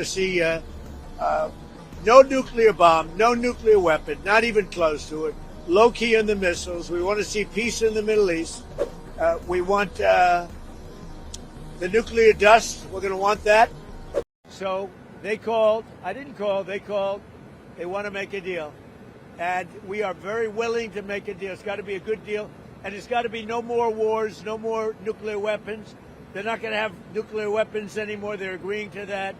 to see uh, no nuclear bomb, no nuclear weapon, not even close to it. Low key on the missiles. We want to see peace in the Middle East. We want the nuclear dust. We're going to want that. So they called. I didn't call. They called. They want to make a deal. And we are very willing to make a deal. It's got to be a good deal. And it's got to be no more wars, no more nuclear weapons. They're not going to have nuclear weapons anymore. They're agreeing to that.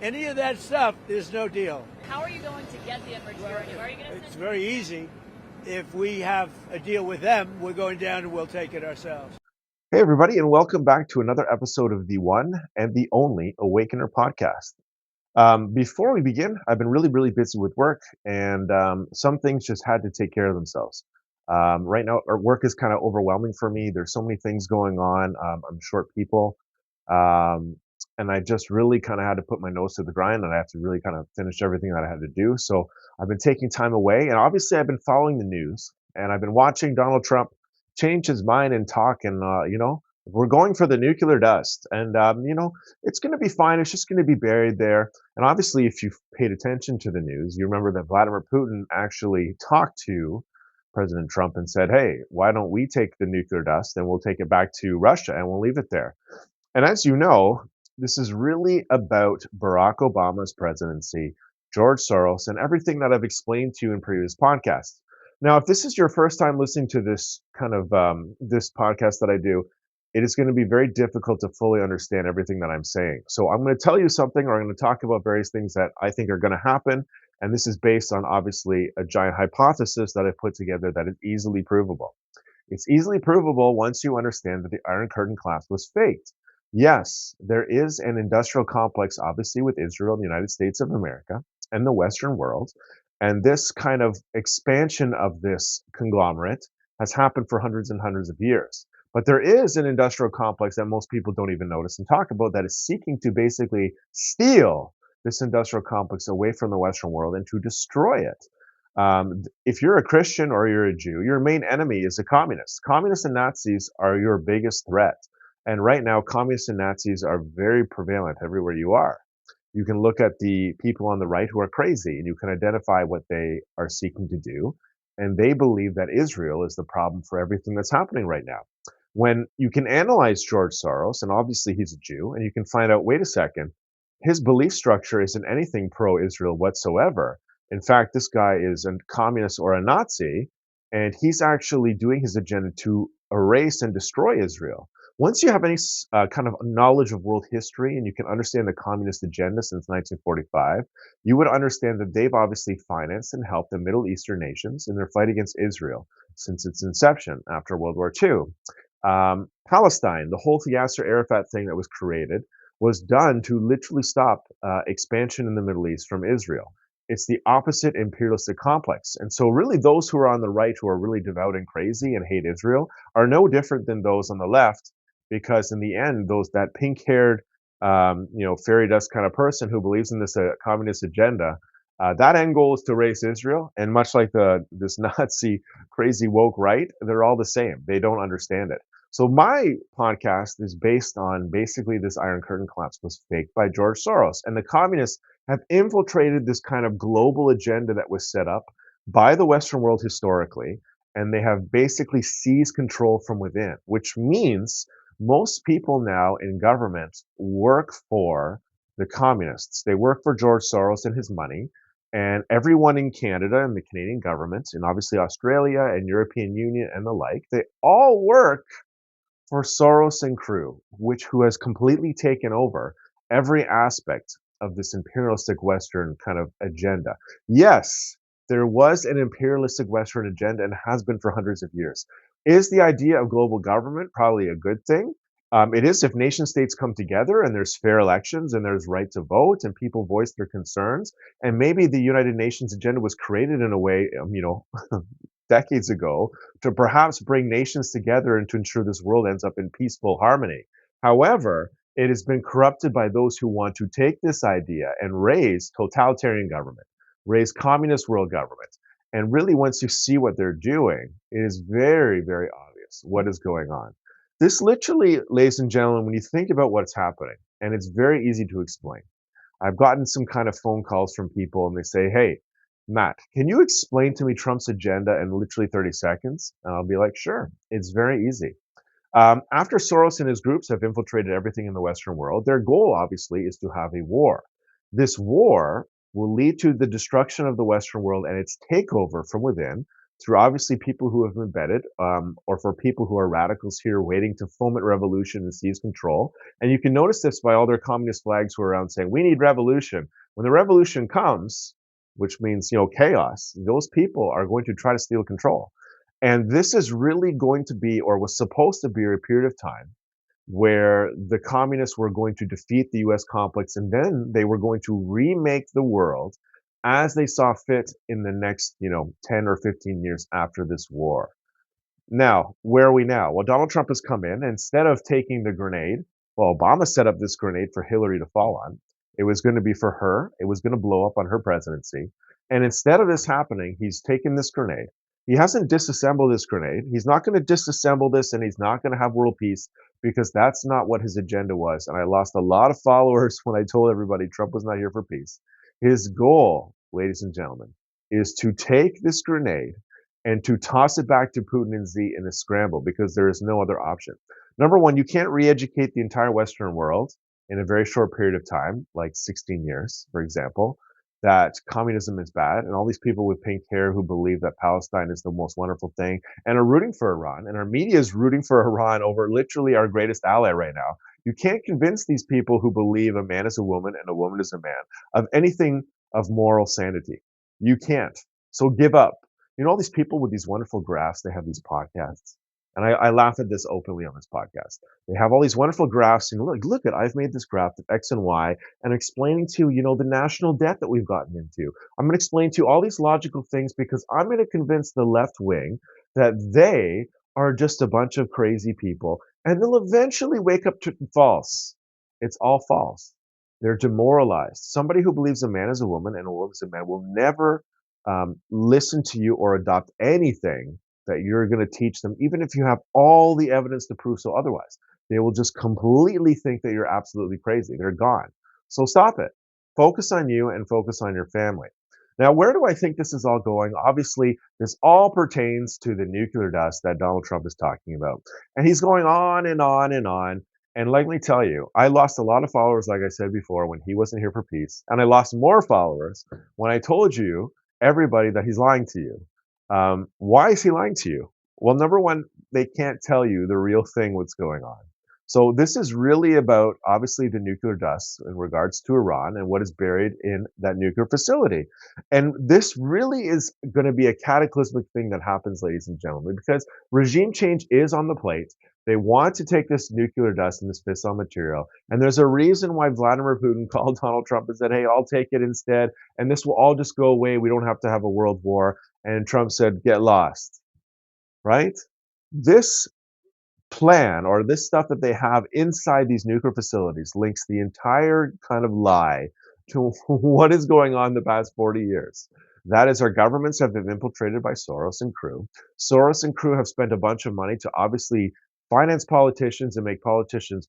Any of that stuff, there's no deal. How are you going to get the enriched uranium? Are you going to It's very easy. If we have a deal with them, we're going down and we'll take it ourselves. Hey, everybody, and welcome back to another episode of the one and the only Awakener podcast. Before we begin, I've been really busy with work, and some things just had to take care of themselves. Right now, our work is kind of overwhelming for me. There's so many things going on. I'm short people, and I just really kind of had to put my nose to the grind, and I have to really kind of finish everything that I had to do. So I've been taking time away, and obviously I've been following the news, and I've been watching Donald Trump change his mind and talk, and we're going for the nuclear dust, and it's going to be fine. It's just going to be buried there. And obviously, if you've paid attention to the news, you remember that Vladimir Putin actually talked to President Trump and said, hey, why don't we take the nuclear dust and we'll take it back to Russia and we'll leave it there. And as you know, this is really about Barack Obama's presidency, George Soros, and everything that I've explained to you in previous podcasts. Now, if this is your first time listening to this kind of this podcast that I do, it is going to be very difficult to fully understand everything that I'm saying. So I'm going to tell you something, or I'm going to talk about various things that I think are going to happen. And this is based on, obviously, a giant hypothesis that I've put together that is easily provable. It's easily provable once you understand that the Iron Curtain collapse was faked. Yes, there is an industrial complex, obviously, with Israel, the United States of America, and the Western world. And this kind of expansion of this conglomerate has happened for hundreds and hundreds of years. But there is an industrial complex that most people don't even notice and talk about that is seeking to basically steal this industrial complex away from the Western world and to destroy it. If you're a Christian or you're a Jew, your main enemy is the communists. Communists and Nazis are your biggest threat. And right now, communists and Nazis are very prevalent everywhere you are. You can look at the people on the right who are crazy, and you can identify what they are seeking to do. And they believe that Israel is the problem for everything that's happening right now. When you can analyze George Soros, and obviously he's a Jew, and you can find out, wait a second, his belief structure isn't anything pro-Israel whatsoever. In fact, this guy is a communist or a Nazi, and he's actually doing his agenda to erase and destroy Israel. Once you have any kind of knowledge of world history and you can understand the communist agenda since 1945, you would understand that they've obviously financed and helped the Middle Eastern nations in their fight against Israel since its inception after World War II. Palestine, the whole Yasser Arafat thing that was created, was done to literally stop expansion in the Middle East from Israel. It's the opposite imperialistic complex. And so really those who are on the right, who are really devout and crazy and hate Israel, are no different than those on the left, because in the end, that pink-haired, fairy dust kind of person who believes in this communist agenda, that end goal is to erase Israel. And much like this Nazi crazy woke right, they're all the same. They don't understand it. So my podcast is based on basically this Iron Curtain collapse was faked by George Soros. And the communists have infiltrated this kind of global agenda that was set up by the Western world historically. And they have basically seized control from within, which means most people now in government work for the communists. They work for George Soros and his money. And everyone in Canada and the Canadian government, and obviously Australia and European Union and the like, they all work for Soros and crew, who has completely taken over every aspect of this imperialistic Western kind of agenda. Yes, there was an imperialistic Western agenda and has been for hundreds of years. Is the idea of global government probably a good thing? It is if nation states come together and there's fair elections and there's right to vote and people voice their concerns. And maybe the United Nations agenda was created in a way, decades ago to perhaps bring nations together and to ensure this world ends up in peaceful harmony. However, it has been corrupted by those who want to take this idea and raise totalitarian government, raise communist world government. And really, once you see what they're doing, it is very, very obvious what is going on. This literally, ladies and gentlemen, when you think about what's happening, and it's very easy to explain. I've gotten some kind of phone calls from people and they say, hey, Matt, can you explain to me Trump's agenda in literally 30 seconds? And I'll be like, sure, it's very easy. After Soros and his groups have infiltrated everything in the Western world, their goal, obviously, is to have a war. This war will lead to the destruction of the Western world and its takeover from within through obviously people who have embedded, or for people who are radicals here waiting to foment revolution and seize control. And you can notice this by all their communist flags who are around saying, we need revolution. When the revolution comes, which means, chaos, those people are going to try to steal control. And this is really going to be, or was supposed to be, a period of time where the communists were going to defeat the US complex and then they were going to remake the world as they saw fit in the next, 10 or 15 years after this war. Now, where are we now? Well, Donald Trump has come in. Instead of taking the grenade, well, Obama set up this grenade for Hillary to fall on. It was going to be for her. It was going to blow up on her presidency. And instead of this happening, he's taken this grenade. He hasn't disassembled this grenade. He's not going to disassemble this and he's not going to have world peace because that's not what his agenda was. And I lost a lot of followers when I told everybody Trump was not here for peace. His goal, ladies and gentlemen, is to take this grenade and to toss it back to Putin and Z in a scramble because there is no other option. Number one, you can't re-educate the entire Western world in a very short period of time, like 16 years, for example, that communism is bad, and all these people with pink hair who believe that Palestine is the most wonderful thing and are rooting for Iran, and our media is rooting for Iran over literally our greatest ally right now. You can't convince these people who believe a man is a woman and a woman is a man of anything of moral sanity. You can't. So give up. All these people with these wonderful graphs, they have these podcasts. And I laugh at this openly on this podcast. They have all these wonderful graphs, and look at, I've made this graph of X and Y, and explaining to the national debt that we've gotten into. I'm going to explain to you all these logical things because I'm going to convince the left wing that they are just a bunch of crazy people, and they'll eventually wake up to false. It's all false. They're demoralized. Somebody who believes a man is a woman and a woman is a man will never listen to you or adopt anything that you're going to teach them, even if you have all the evidence to prove so otherwise. They will just completely think that you're absolutely crazy. They're gone. So stop it. Focus on you and focus on your family. Now, where do I think this is all going? Obviously, this all pertains to the nuclear dust that Donald Trump is talking about. And he's going on and on and on. And let me tell you, I lost a lot of followers, like I said before, when he wasn't here for peace. And I lost more followers when I told you, everybody, that he's lying to you. Why is he lying to you? Well, number one, they can't tell you the real thing, what's going on. So this is really about, obviously, the nuclear dust in regards to Iran and what is buried in that nuclear facility. And this really is going to be a cataclysmic thing that happens, ladies and gentlemen, because regime change is on the plate. They want to take this nuclear dust and this fissile material. And there's a reason why Vladimir Putin called Donald Trump and said, hey, I'll take it instead. And this will all just go away. We don't have to have a world war. And Trump said, get lost, right? This plan, or this stuff that they have inside these nuclear facilities, links the entire kind of lie to what is going on the past 40 years. That is, our governments have been infiltrated by Soros and crew. Soros and crew have spent a bunch of money to obviously finance politicians and make politicians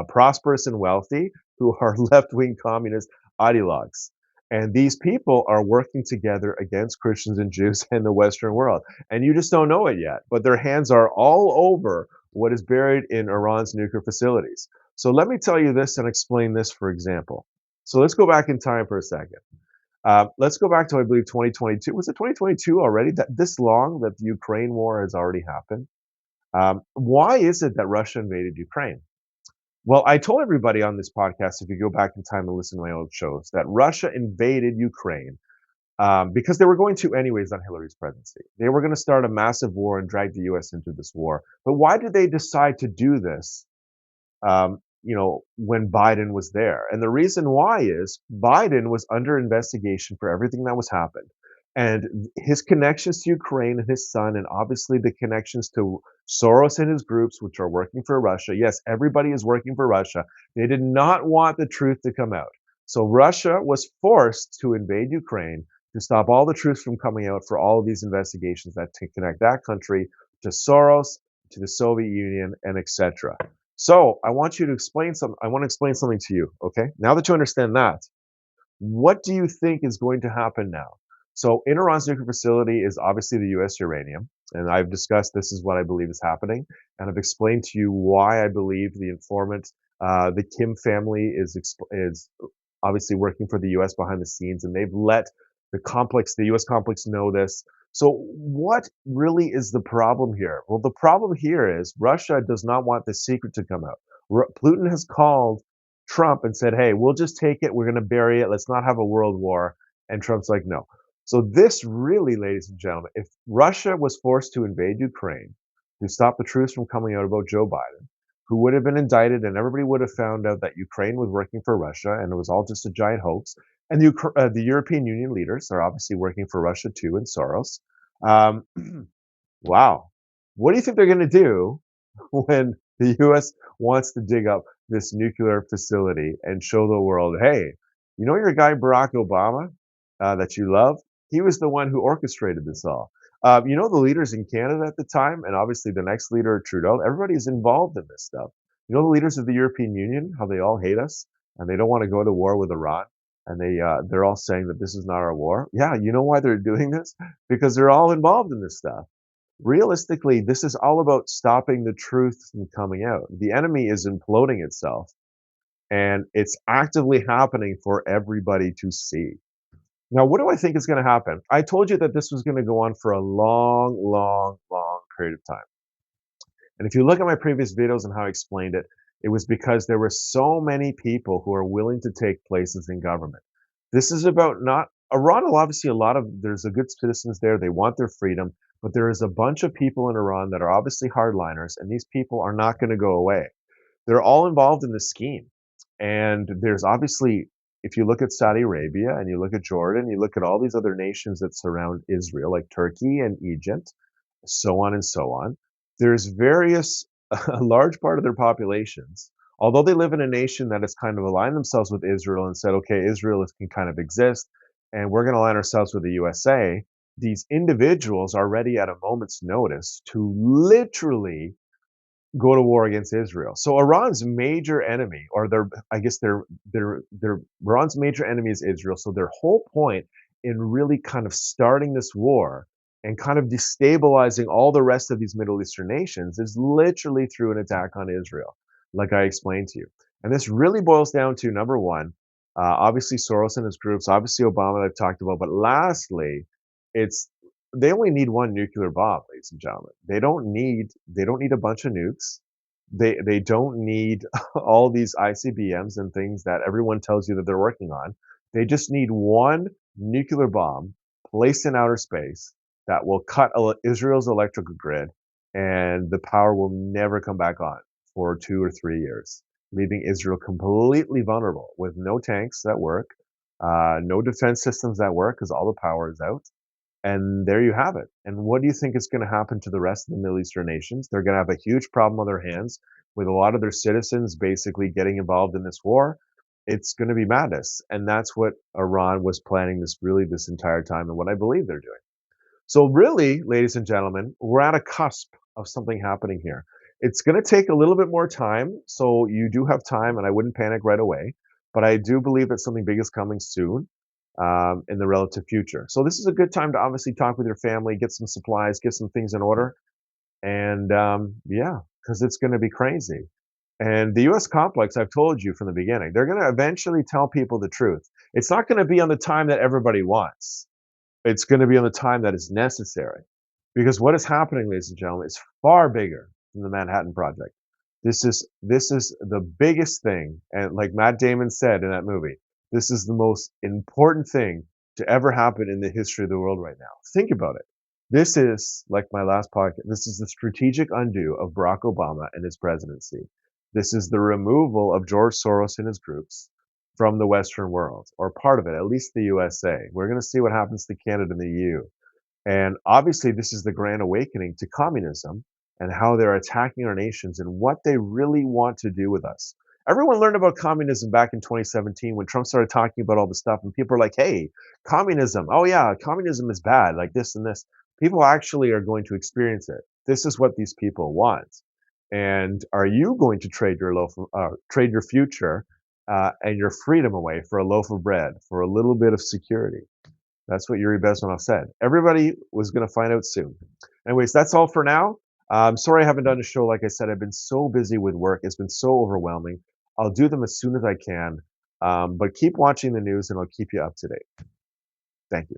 prosperous and wealthy who are left-wing communist ideologues. And these people are working together against Christians and Jews in the Western world. And you just don't know it yet, but their hands are all over what is buried in Iran's nuclear facilities. So let me tell you this and explain this, for example. So let's go back in time for a second. Let's go back to, I believe, 2022. Was it 2022 already? That this long that the Ukraine war has already happened? Why is it that Russia invaded Ukraine? Well, I told everybody on this podcast, if you go back in time and listen to my old shows, that Russia invaded Ukraine because they were going to anyways on Hillary's presidency. They were going to start a massive war and drag the U.S. into this war. But why did they decide to do this, when Biden was there? And the reason why is Biden was under investigation for everything that was happened. And his connections to Ukraine and his son, and obviously the connections to Soros and his groups, which are working for Russia. Yes, everybody is working for Russia. They did not want the truth to come out. So Russia was forced to invade Ukraine to stop all the truth from coming out for all of these investigations that to connect that country to Soros, to the Soviet Union, and etc. So I want to explain something to you, okay? Now that you understand that, What do you think is going to happen now? So in Iran's nuclear facility is obviously the U.S. uranium, and I've discussed this is what I believe is happening, and I've explained to you why I believe the informant, the Kim family, is obviously working for the U.S. behind the scenes, and they've let the U.S. complex know this. So what really is the problem here? Well, the problem here is Russia does not want the secret to come out. Putin has called Trump and said, "Hey, we'll just take it. We're going to bury it. Let's not have a world war." And Trump's like, "No." So this really, ladies and gentlemen, if Russia was forced to invade Ukraine to stop the truth from coming out about Joe Biden, who would have been indicted and everybody would have found out that Ukraine was working for Russia and it was all just a giant hoax, and the European Union leaders are obviously working for Russia too and Soros. Um, wow. What do you think they're going to do when the US wants to dig up this nuclear facility and show the world, hey, you know your guy Barack Obama that you love? He was the one who orchestrated this all. You know the leaders in Canada at the time, and obviously the next leader, Trudeau, everybody's involved in this stuff. You know the leaders of the European Union, how they all hate us and they don't want to go to war with Iran, and they're all saying that this is not our war. Yeah, you know why they're doing this? Because they're all involved in this stuff. Realistically, this is all about stopping the truth from coming out. The enemy is imploding itself, and it's actively happening for everybody to see. Now, what do I think is going to happen? I told you that this was going to go on for a long, long, long period of time. And if you look at my previous videos and how I explained it, it was because there were so many people who are willing to take places in government. This is about not Iran. Obviously, there's a good citizens there. They want their freedom, but there is a bunch of people in Iran that are obviously hardliners, and these people are not going to go away. They're all involved in the scheme, and there's obviously, if you look at Saudi Arabia and you look at Jordan, you look at all these other nations that surround Israel, like Turkey and Egypt, so on and so on. There's various, a large part of their populations, although they live in a nation that has kind of aligned themselves with Israel and said, okay, Israel can kind of exist, and we're going to align ourselves with the USA. These individuals are ready at a moment's notice to literally go to war against Israel. So Iran's major enemy, or I guess their Iran's major enemy is Israel. So their whole point in really kind of starting this war and kind of destabilizing all the rest of these Middle Eastern nations is literally through an attack on Israel, like I explained to you. And this really boils down to number one, obviously Soros and his groups, obviously Obama that I've talked about, but lastly, it's they only need one nuclear bomb, ladies and gentlemen. They don't need a bunch of nukes. They don't need all these ICBMs and things that everyone tells you that they're working on. They just need one nuclear bomb placed in outer space that will cut Israel's electrical grid, and the power will never come back on for 2 or 3 years, leaving Israel completely vulnerable with no tanks that work, no defense systems that work because all the power is out, and there you have it. And what do you think is going to happen to the rest of the Middle Eastern nations? They're going to have a huge problem on their hands with a lot of their citizens basically getting involved in this war. It's going to be madness. And that's what Iran was planning this entire time, and what I believe they're doing. So really, ladies and gentlemen, we're at a cusp of something happening here. It's going to take a little bit more time, so you do have time, and I wouldn't panic right away. But I do believe that something big is coming soon in the relative future. So this is a good time to obviously talk with your family, get some supplies, get some things in order, and yeah, because it's going to be crazy. And the U.S. complex, I've told you from the beginning, they're going to eventually tell people the truth. It's not going to be on the time that everybody wants. It's going to be on the time that is necessary. Because what is happening, ladies and gentlemen, is far bigger than the Manhattan Project. This is the biggest thing, and like Matt Damon said in that movie, this is the most important thing to ever happen in the history of the world right now. Think about it. This is like my last podcast. This is the strategic undo of Barack Obama and his presidency. This is the removal of George Soros and his groups from the Western world, or part of it, at least the USA. We're going to see what happens to Canada and the EU. And obviously, this is the grand awakening to communism and how they're attacking our nations and what they really want to do with us. Everyone learned about communism back in 2017 when Trump started talking about all this stuff, and people are like, hey, communism. Oh, yeah, communism is bad, like this and this. People actually are going to experience it. This is what these people want. And are you going to trade your future and your freedom away for a loaf of bread, for a little bit of security. That's what Yuri Bezmenov said. Everybody was going to find out soon. Anyways, that's all for now. Sorry I haven't done a show. Like I said, I've been so busy with work. It's been so overwhelming. I'll do them as soon as I can. But keep watching the news and I'll keep you up to date. Thank you.